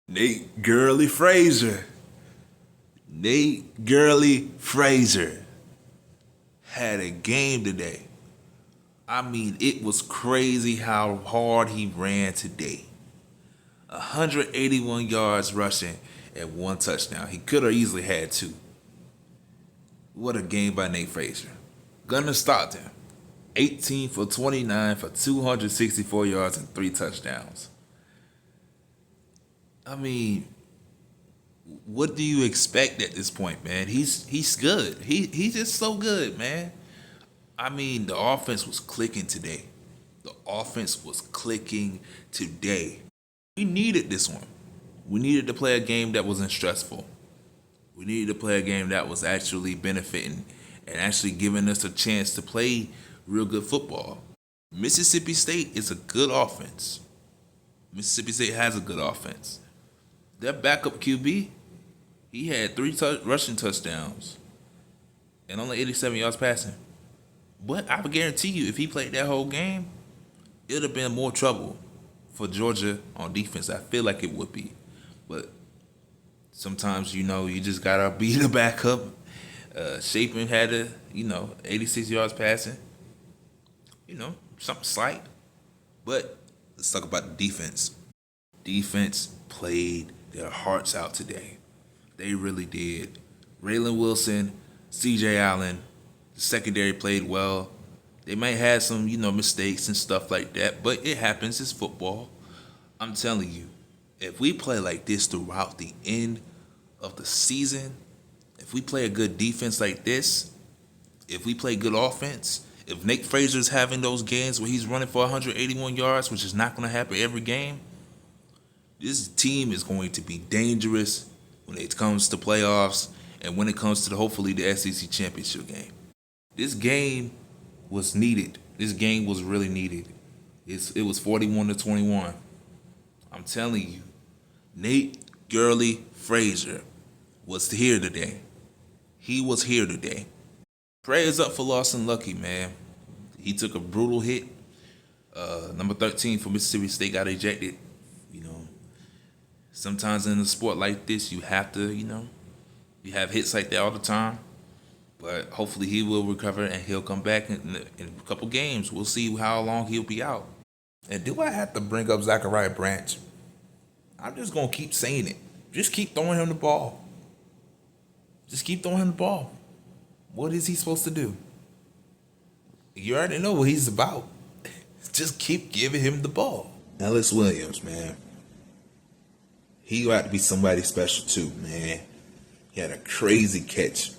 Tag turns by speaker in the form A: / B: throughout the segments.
A: Nate Gurley Frazier. Nate Gurley Frazier had a game today. I mean, it was crazy how hard he ran today. 181 yards rushing and 1 touchdown. He could have easily had 2. What a game by Nate Frazier. Gunnar Stockton, 18 for 29 for 264 yards and 3 touchdowns. I mean, what do you expect at this point, man? He's good. He's just so good, man. I mean, the offense was clicking today. The offense was clicking today. We needed this one. We needed to play a game that wasn't stressful. We needed to play a game that was actually benefiting and actually giving us a chance to play real good football. Mississippi State is a good offense. Mississippi State has a good offense. Their backup QB, he had 3 rushing touchdowns and only 87 yards passing. But I would guarantee you, if he played that whole game, it would have been more trouble for Georgia on defense. I feel like it would be. But sometimes, you just got to be the backup. Shapen had 86 yards passing. Something slight. But let's talk about the defense. Defense played their hearts out today. They really did. Raylan Wilson, C.J. Allen, the secondary played well. They might have some, mistakes and stuff like that, but it happens. It's football. I'm telling you, if we play like this throughout the end of the season, if we play a good defense like this, if we play good offense, if Nate Frazier's having those games where he's running for 181 yards, which is not going to happen every game, this team is going to be dangerous when it comes to playoffs and when it comes to hopefully the SEC championship game. This game was needed. This game was really needed. It was 41-21. I'm telling you, Nate Gurley Frazier was here today. He was here today. Prayers up for Lawson Lucky, man. He took a brutal hit. Number 13 for Mississippi State got ejected. Sometimes in a sport like this, you have to, you have hits like that all the time. But hopefully he will recover and he'll come back in a couple games. We'll see how long he'll be out. And do I have to bring up Zachariah Branch? I'm just going to keep saying it. Just keep throwing him the ball. Just keep throwing him the ball. What is he supposed to do? You already know what he's about. Just keep giving him the ball. Ellis Williams, man. He got to be somebody special too, man. He had a crazy catch.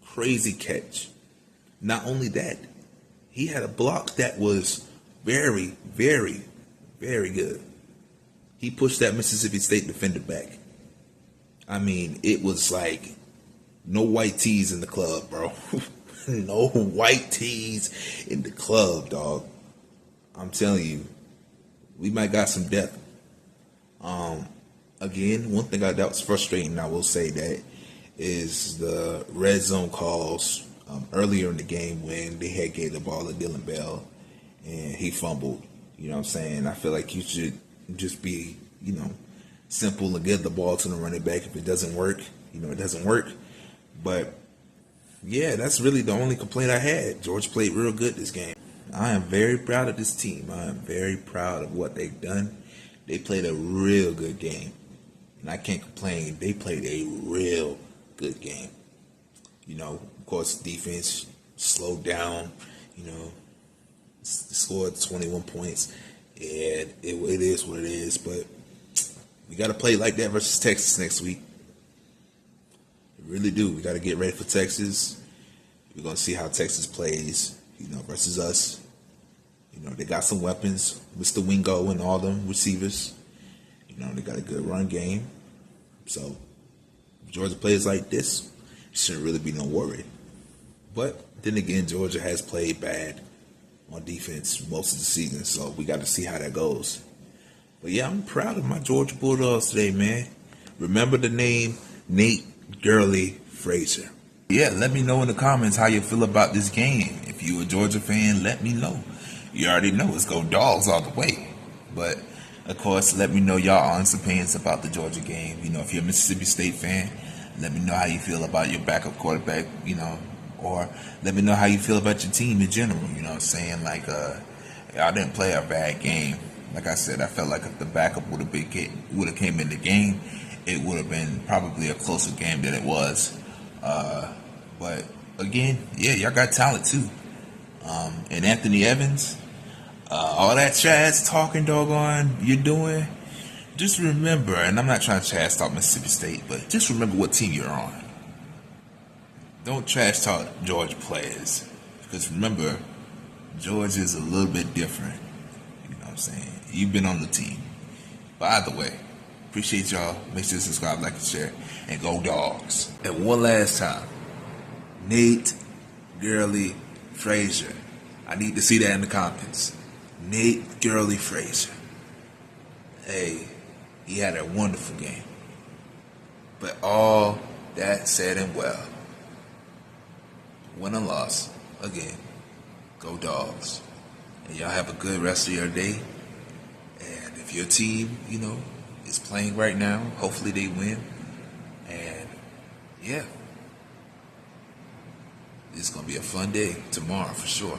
A: Crazy catch. Not only that, he had a block that was very, very, very good. He pushed that Mississippi State defender back. I mean, it was like no white tees in the club, bro. No white tees in the club, dog. I'm telling you, we might got some depth. Again, one thing that was frustrating, I will say that, is the red zone calls earlier in the game when they had gave the ball to Dylan Bell and he fumbled. You know what I'm saying? I feel like you should just be, simple and give the ball to the running back. If it doesn't work, it doesn't work. But yeah, that's really the only complaint I had. Georgia played real good this game. I am very proud of this team. I am very proud of what they've done. They played a real good game. And I can't complain. They played a real good game. Of course, defense slowed down, scored 21 points. And it is what it is. But we got to play like that versus Texas next week. We really do. We got to get ready for Texas. We're going to see how Texas plays, versus us. They got some weapons. Mr. Wingo and all them receivers. They got a good run game. So, if Georgia plays like this, shouldn't really be no worry. But then again, Georgia has played bad on defense most of the season, so we got to see how that goes. But yeah, I'm proud of my Georgia Bulldogs today, man. Remember the name Nate Gurley Frazier. Yeah, let me know in the comments how you feel about this game. If you're a Georgia fan, let me know. You already know it's go Dogs all the way. But Of course, let me know y'all honest opinions about the Georgia game. If you're a Mississippi State fan, let me know how you feel about your backup quarterback, or let me know how you feel about your team in general. You know what I'm saying? Like, y'all didn't play a bad game. Like I said, I felt like if the backup would have came in the game, it would have been probably a closer game than it was. But again, yeah, y'all got talent too. And Anthony Evans, all that trash talking, doggone, you're doing. Just remember, and I'm not trying to trash talk Mississippi State, but just remember what team you're on. Don't trash talk Georgia players, because remember, Georgia is a little bit different. You know what I'm saying? You've been on the team. By the way, appreciate y'all. Make sure to subscribe, like, and share, and go Dogs. And one last time, Nate Gurley Frazier. I need to see that in the comments. Nate Gurley Frazier. Hey, he had a wonderful game. But all that said and well, win or loss, again, go Dogs. And y'all have a good rest of your day. And if your team, is playing right now, hopefully they win. And yeah, it's going to be a fun day tomorrow for sure.